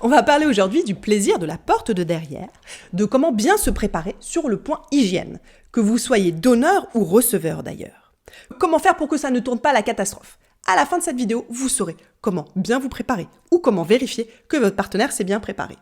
On va parler aujourd'hui du plaisir de la porte de derrière, de comment bien se préparer sur le point hygiène, que vous soyez donneur ou receveur d'ailleurs. Comment faire pour que ça ne tourne pas à la catastrophe? À la fin de cette vidéo, vous saurez comment bien vous préparer ou comment vérifier que votre partenaire s'est bien préparé.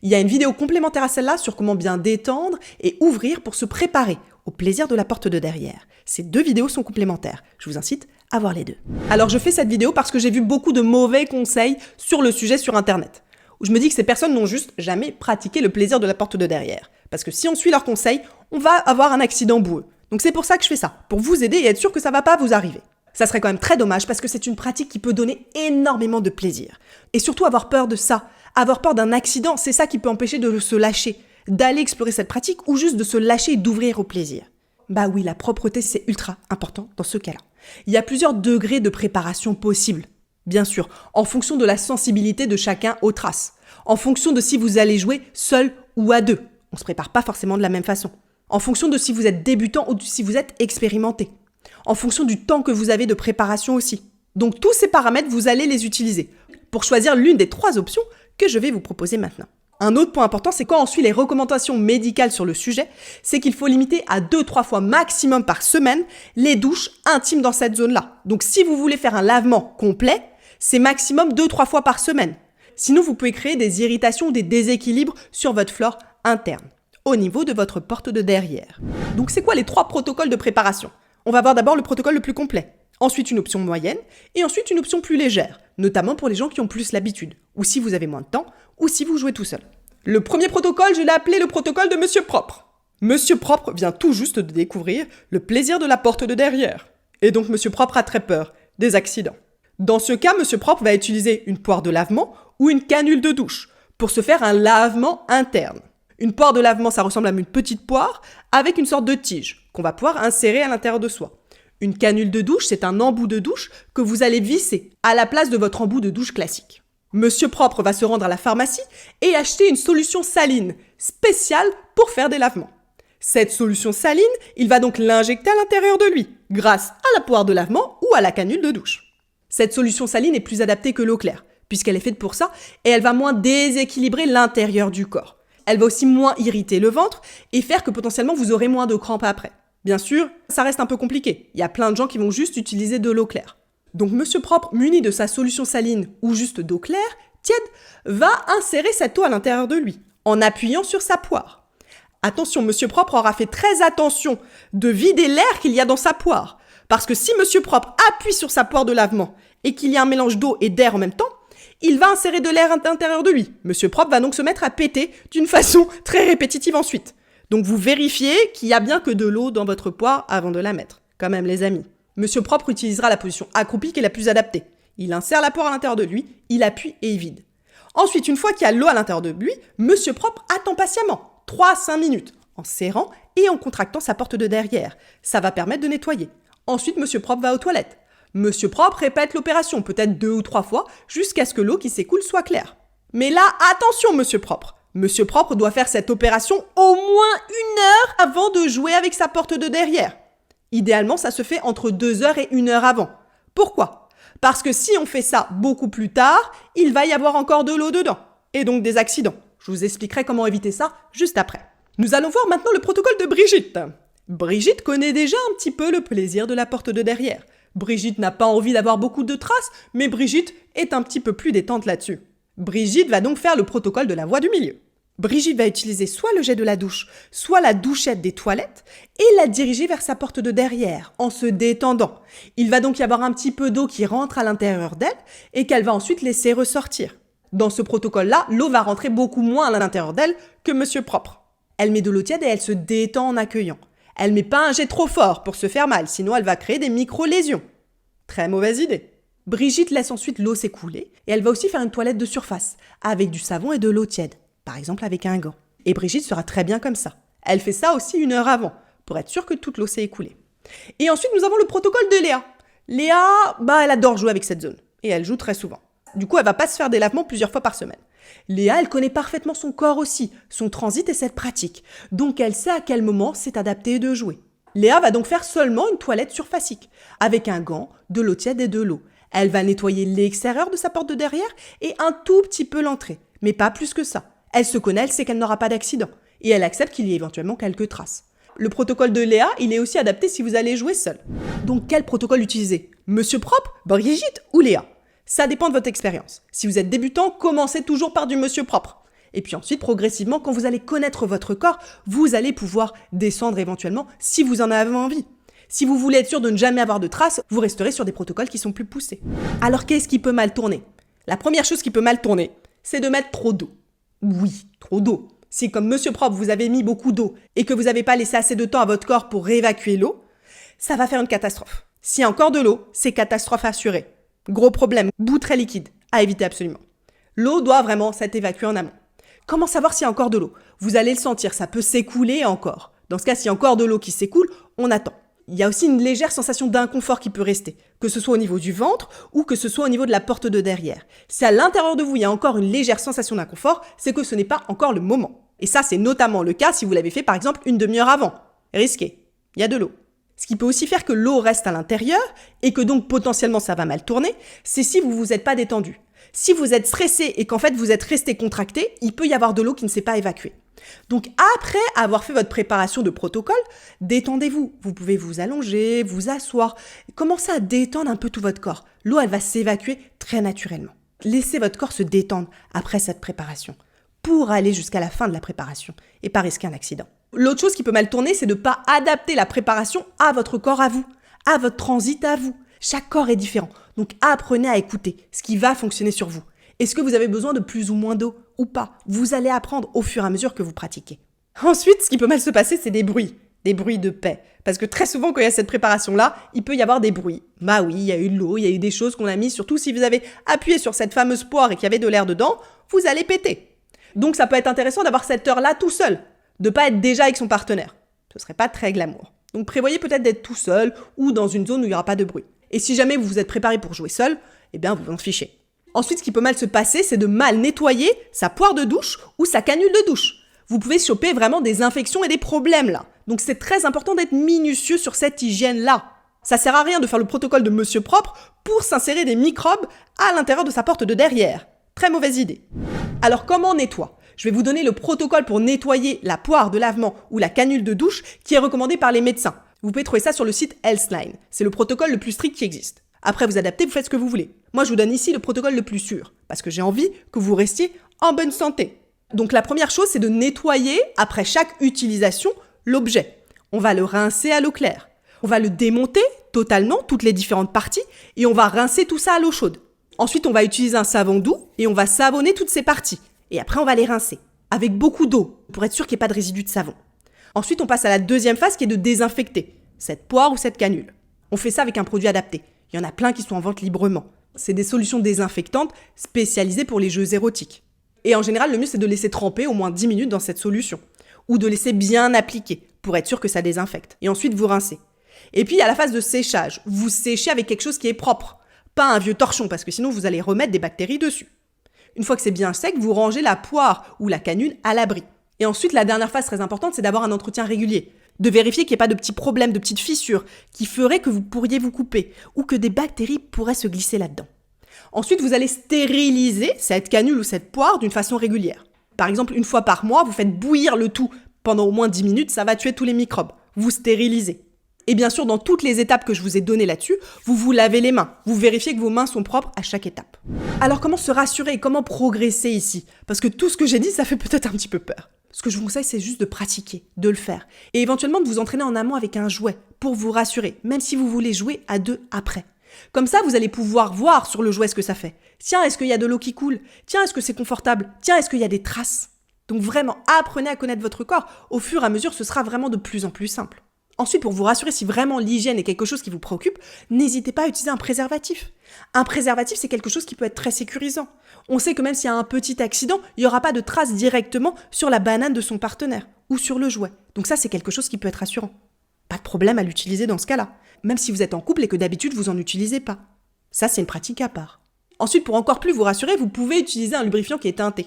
Il y a une vidéo complémentaire à celle-là sur comment bien détendre et ouvrir pour se préparer au plaisir de la porte de derrière. Ces deux vidéos sont complémentaires. Je vous incite à voir les deux. Alors je fais cette vidéo parce que j'ai vu beaucoup de mauvais conseils sur le sujet sur Internet. Où je me dis que ces personnes n'ont juste jamais pratiqué le plaisir de la porte de derrière. Parce que si on suit leurs conseils, on va avoir un accident boueux. Donc c'est pour ça que je fais ça, pour vous aider et être sûr que ça va pas vous arriver. Ça serait quand même très dommage parce que c'est une pratique qui peut donner énormément de plaisir. Et surtout avoir peur de ça, avoir peur d'un accident, c'est ça qui peut empêcher de se lâcher, d'aller explorer cette pratique ou juste de se lâcher et d'ouvrir au plaisir. Bah oui, la propreté c'est ultra important dans ce cas-là. Il y a plusieurs degrés de préparation possibles. Bien sûr, en fonction de la sensibilité de chacun aux traces. En fonction de si vous allez jouer seul ou à deux. On ne se prépare pas forcément de la même façon. En fonction de si vous êtes débutant ou si vous êtes expérimenté. En fonction du temps que vous avez de préparation aussi. Donc tous ces paramètres, vous allez les utiliser pour choisir l'une des 3 options que je vais vous proposer maintenant. Un autre point important, c'est quand on suit les recommandations médicales sur le sujet, c'est qu'il faut limiter à 2-3 fois maximum par semaine les douches intimes dans cette zone-là. Donc si vous voulez faire un lavement complet, c'est maximum 2-3 fois par semaine. Sinon, vous pouvez créer des irritations ou des déséquilibres sur votre flore interne, au niveau de votre porte de derrière. Donc c'est quoi les 3 protocoles de préparation? On va voir d'abord le protocole le plus complet, ensuite une option moyenne, et ensuite une option plus légère, notamment pour les gens qui ont plus l'habitude, ou si vous avez moins de temps, ou si vous jouez tout seul. Le premier protocole, je l'ai appelé le protocole de Monsieur Propre. Monsieur Propre vient tout juste de découvrir le plaisir de la porte de derrière. Et donc Monsieur Propre a très peur des accidents. Dans ce cas, Monsieur Propre va utiliser une poire de lavement ou une canule de douche pour se faire un lavement interne. Une poire de lavement, ça ressemble à une petite poire avec une sorte de tige qu'on va pouvoir insérer à l'intérieur de soi. Une canule de douche, c'est un embout de douche que vous allez visser à la place de votre embout de douche classique. Monsieur Propre va se rendre à la pharmacie et acheter une solution saline spéciale pour faire des lavements. Cette solution saline, il va donc l'injecter à l'intérieur de lui grâce à la poire de lavement ou à la canule de douche. Cette solution saline est plus adaptée que l'eau claire puisqu'elle est faite pour ça et elle va moins déséquilibrer l'intérieur du corps. Elle va aussi moins irriter le ventre et faire que potentiellement vous aurez moins de crampes après. Bien sûr, ça reste un peu compliqué. Il y a plein de gens qui vont juste utiliser de l'eau claire. Donc Monsieur Propre, muni de sa solution saline ou juste d'eau claire, tiède, va insérer cette eau à l'intérieur de lui, en appuyant sur sa poire. Attention, Monsieur Propre aura fait très attention de vider l'air qu'il y a dans sa poire. Parce que si Monsieur Propre appuie sur sa poire de lavement et qu'il y a un mélange d'eau et d'air en même temps, il va insérer de l'air à l'intérieur de lui. Monsieur Propre va donc se mettre à péter d'une façon très répétitive ensuite. Donc vous vérifiez qu'il n'y a bien que de l'eau dans votre poire avant de la mettre. Quand même les amis. Monsieur Propre utilisera la position accroupie qui est la plus adaptée. Il insère la poire à l'intérieur de lui, il appuie et il vide. Ensuite, une fois qu'il y a l'eau à l'intérieur de lui, Monsieur Propre attend patiemment 3-5 minutes en serrant et en contractant sa porte de derrière. Ça va permettre de nettoyer. Ensuite, Monsieur Propre va aux toilettes. Monsieur Propre répète l'opération, peut-être 2 ou 3 fois, jusqu'à ce que l'eau qui s'écoule soit claire. Mais là, attention Monsieur Propre. Monsieur Propre doit faire cette opération au moins 1 heure avant de jouer avec sa porte de derrière. Idéalement, ça se fait entre 2 heures et 1 heure avant. Pourquoi? Parce que si on fait ça beaucoup plus tard, il va y avoir encore de l'eau dedans. Et donc des accidents. Je vous expliquerai comment éviter ça juste après. Nous allons voir maintenant le protocole de Brigitte. Brigitte connaît déjà un petit peu le plaisir de la porte de derrière. Brigitte n'a pas envie d'avoir beaucoup de traces, mais Brigitte est un petit peu plus détente là-dessus. Brigitte va donc faire le protocole de la voie du milieu. Brigitte va utiliser soit le jet de la douche, soit la douchette des toilettes et la diriger vers sa porte de derrière en se détendant. Il va donc y avoir un petit peu d'eau qui rentre à l'intérieur d'elle et qu'elle va ensuite laisser ressortir. Dans ce protocole-là, l'eau va rentrer beaucoup moins à l'intérieur d'elle que Monsieur Propre. Elle met de l'eau tiède et elle se détend en accueillant. Elle met pas un jet trop fort pour se faire mal, sinon elle va créer des micro-lésions. Très mauvaise idée. Brigitte laisse ensuite l'eau s'écouler et elle va aussi faire une toilette de surface avec du savon et de l'eau tiède. Par exemple avec un gant. Et Brigitte sera très bien comme ça. Elle fait ça aussi 1 heure avant, pour être sûre que toute l'eau s'est écoulée. Et ensuite, nous avons le protocole de Léa. Léa, elle adore jouer avec cette zone. Et elle joue très souvent. Du coup, elle va pas se faire des lavements plusieurs fois par semaine. Léa, elle connaît parfaitement son corps aussi, son transit et cette pratique. Donc, elle sait à quel moment c'est adapté de jouer. Léa va donc faire seulement une toilette surfacique, avec un gant, de l'eau tiède et de l'eau. Elle va nettoyer l'extérieur de sa porte de derrière et un tout petit peu l'entrée. Mais pas plus que ça. Elle se connaît, elle sait qu'elle n'aura pas d'accident. Et elle accepte qu'il y ait éventuellement quelques traces. Le protocole de Léa, il est aussi adapté si vous allez jouer seul. Donc quel protocole utiliser? Monsieur propre, Brigitte ou Léa? Ça dépend de votre expérience. Si vous êtes débutant, commencez toujours par du monsieur propre. Et puis ensuite, progressivement, quand vous allez connaître votre corps, vous allez pouvoir descendre éventuellement si vous en avez envie. Si vous voulez être sûr de ne jamais avoir de traces, vous resterez sur des protocoles qui sont plus poussés. Alors qu'est-ce qui peut mal tourner? La première chose qui peut mal tourner, c'est de mettre trop d'eau. Oui, trop d'eau. Si comme monsieur propre, vous avez mis beaucoup d'eau et que vous n'avez pas laissé assez de temps à votre corps pour réévacuer l'eau, ça va faire une catastrophe. S'il y a encore de l'eau, c'est catastrophe assurée. Gros problème, bout très liquide, à éviter absolument. L'eau doit vraiment s'être évacuée en amont. Comment savoir s'il y a encore de l'eau? Vous allez le sentir, ça peut s'écouler encore. Dans ce cas, s'il y a encore de l'eau qui s'écoule, on attend. Il y a aussi une légère sensation d'inconfort qui peut rester, que ce soit au niveau du ventre ou que ce soit au niveau de la porte de derrière. Si à l'intérieur de vous, il y a encore une légère sensation d'inconfort, c'est que ce n'est pas encore le moment. Et ça, c'est notamment le cas si vous l'avez fait par exemple une demi-heure avant. Risqué, il y a de l'eau. Ce qui peut aussi faire que l'eau reste à l'intérieur et que donc potentiellement ça va mal tourner, c'est si vous vous êtes pas détendu. Si vous êtes stressé et qu'en fait vous êtes resté contracté, il peut y avoir de l'eau qui ne s'est pas évacuée. Donc après avoir fait votre préparation de protocole, détendez-vous. Vous pouvez vous allonger, vous asseoir, commencez à détendre un peu tout votre corps. L'eau, elle va s'évacuer très naturellement. Laissez votre corps se détendre après cette préparation pour aller jusqu'à la fin de la préparation et pas risquer un accident. L'autre chose qui peut mal tourner, c'est de ne pas adapter la préparation à votre corps à vous, à votre transit à vous. Chaque corps est différent, donc apprenez à écouter ce qui va fonctionner sur vous. Est-ce que vous avez besoin de plus ou moins d'eau ou pas? Vous allez apprendre au fur et à mesure que vous pratiquez. Ensuite, ce qui peut mal se passer, c'est des bruits de paix. Parce que très souvent, quand il y a cette préparation-là, il peut y avoir des bruits. Bah oui, il y a eu de l'eau, il y a eu des choses qu'on a mis, surtout si vous avez appuyé sur cette fameuse poire et qu'il y avait de l'air dedans, vous allez péter. Donc ça peut être intéressant d'avoir cette heure-là tout seul, de pas être déjà avec son partenaire. Ce serait pas très glamour. Donc prévoyez peut-être d'être tout seul ou dans une zone où il n'y aura pas de bruit. Et si jamais vous vous êtes préparé pour jouer seul, eh bien vous en fichez. Ensuite, ce qui peut mal se passer, c'est de mal nettoyer sa poire de douche ou sa canule de douche. Vous pouvez choper vraiment des infections et des problèmes là. Donc c'est très important d'être minutieux sur cette hygiène-là. Ça sert à rien de faire le protocole de monsieur propre pour s'insérer des microbes à l'intérieur de sa porte de derrière. Très mauvaise idée. Alors comment on nettoie? Je vais vous donner le protocole pour nettoyer la poire de lavement ou la canule de douche qui est recommandé par les médecins. Vous pouvez trouver ça sur le site Healthline. C'est le protocole le plus strict qui existe. Après, vous adaptez, vous faites ce que vous voulez. Moi, je vous donne ici le protocole le plus sûr, parce que j'ai envie que vous restiez en bonne santé. Donc la première chose, c'est de nettoyer, après chaque utilisation, l'objet. On va le rincer à l'eau claire. On va le démonter totalement, toutes les différentes parties, et on va rincer tout ça à l'eau chaude. Ensuite, on va utiliser un savon doux, et on va savonner toutes ces parties. Et après, on va les rincer, avec beaucoup d'eau, pour être sûr qu'il n'y ait pas de résidus de savon. Ensuite, on passe à la deuxième phase, qui est de désinfecter cette poire ou cette canule. On fait ça avec un produit adapté. Il y en a plein qui sont en vente librement. C'est des solutions désinfectantes spécialisées pour les jeux érotiques. Et en général, le mieux, c'est de laisser tremper au moins 10 minutes dans cette solution. Ou de laisser bien appliquer, pour être sûr que ça désinfecte. Et ensuite, vous rincez. Et puis, à la phase de séchage, vous séchez avec quelque chose qui est propre. Pas un vieux torchon, parce que sinon, vous allez remettre des bactéries dessus. Une fois que c'est bien sec, vous rangez la poire ou la canule à l'abri. Et ensuite, la dernière phase très importante, c'est d'avoir un entretien régulier. De vérifier qu'il n'y ait pas de petits problèmes, de petites fissures qui feraient que vous pourriez vous couper ou que des bactéries pourraient se glisser là-dedans. Ensuite, vous allez stériliser cette canule ou cette poire d'une façon régulière. Par exemple, une fois par mois, vous faites bouillir le tout pendant au moins 10 minutes, ça va tuer tous les microbes. Vous stérilisez. Et bien sûr, dans toutes les étapes que je vous ai données là-dessus, vous vous lavez les mains. Vous vérifiez que vos mains sont propres à chaque étape. Alors comment se rassurer et comment progresser ici? Parce que tout ce que j'ai dit, ça fait peut-être un petit peu peur. Ce que je vous conseille, c'est juste de pratiquer, de le faire. Et éventuellement de vous entraîner en amont avec un jouet pour vous rassurer, même si vous voulez jouer à deux après. Comme ça, vous allez pouvoir voir sur le jouet ce que ça fait. Tiens, est-ce qu'il y a de l'eau qui coule? Tiens, est-ce que c'est confortable? Tiens, est-ce qu'il y a des traces? Donc vraiment, apprenez à connaître votre corps. Au fur et à mesure, ce sera vraiment de plus en plus simple. Ensuite, pour vous rassurer si vraiment l'hygiène est quelque chose qui vous préoccupe, n'hésitez pas à utiliser un préservatif. Un préservatif, c'est quelque chose qui peut être très sécurisant. On sait que même s'il y a un petit accident, il n'y aura pas de traces directement sur la banane de son partenaire ou sur le jouet. Donc ça, c'est quelque chose qui peut être rassurant. Pas de problème à l'utiliser dans ce cas-là. Même si vous êtes en couple et que d'habitude, vous n'en utilisez pas. Ça, c'est une pratique à part. Ensuite, pour encore plus vous rassurer, vous pouvez utiliser un lubrifiant qui est teinté.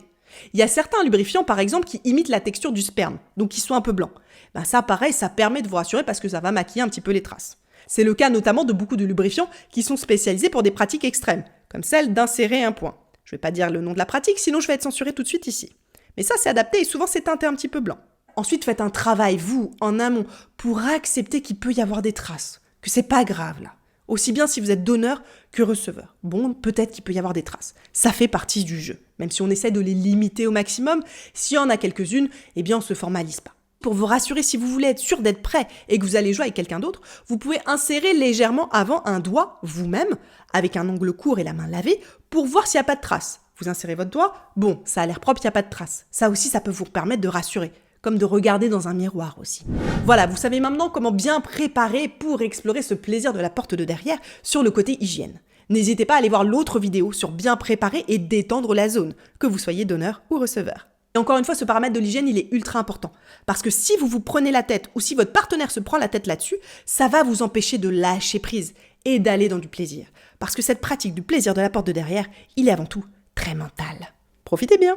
Il y a certains lubrifiants, par exemple, qui imitent la texture du sperme, donc qui sont un peu blancs. Ben ça, pareil, ça permet de vous rassurer parce que ça va maquiller un petit peu les traces. C'est le cas notamment de beaucoup de lubrifiants qui sont spécialisés pour des pratiques extrêmes, comme celle d'insérer un point. Je ne vais pas dire le nom de la pratique, sinon je vais être censuré tout de suite ici. Mais ça, c'est adapté et souvent c'est teinté un petit peu blanc. Ensuite, faites un travail, vous, en amont, pour accepter qu'il peut y avoir des traces, que c'est pas grave là. Aussi bien si vous êtes donneur que receveur. Bon, peut-être qu'il peut y avoir des traces. Ça fait partie du jeu. Même si on essaie de les limiter au maximum, s'il y en a quelques-unes, eh bien on se formalise pas. Pour vous rassurer, si vous voulez être sûr d'être prêt et que vous allez jouer avec quelqu'un d'autre, vous pouvez insérer légèrement avant un doigt, vous-même, avec un ongle court et la main lavée, pour voir s'il n'y a pas de traces. Vous insérez votre doigt, bon, ça a l'air propre, il n'y a pas de traces. Ça aussi, ça peut vous permettre de rassurer, comme de regarder dans un miroir aussi. Voilà, vous savez maintenant comment bien préparer pour explorer ce plaisir de la porte de derrière sur le côté hygiène. N'hésitez pas à aller voir l'autre vidéo sur bien préparer et détendre la zone, que vous soyez donneur ou receveur. Et encore une fois, ce paramètre de l'hygiène, il est ultra important. Parce que si vous vous prenez la tête ou si votre partenaire se prend la tête là-dessus, ça va vous empêcher de lâcher prise et d'aller dans du plaisir. Parce que cette pratique du plaisir de la porte de derrière, il est avant tout très mental. Profitez bien!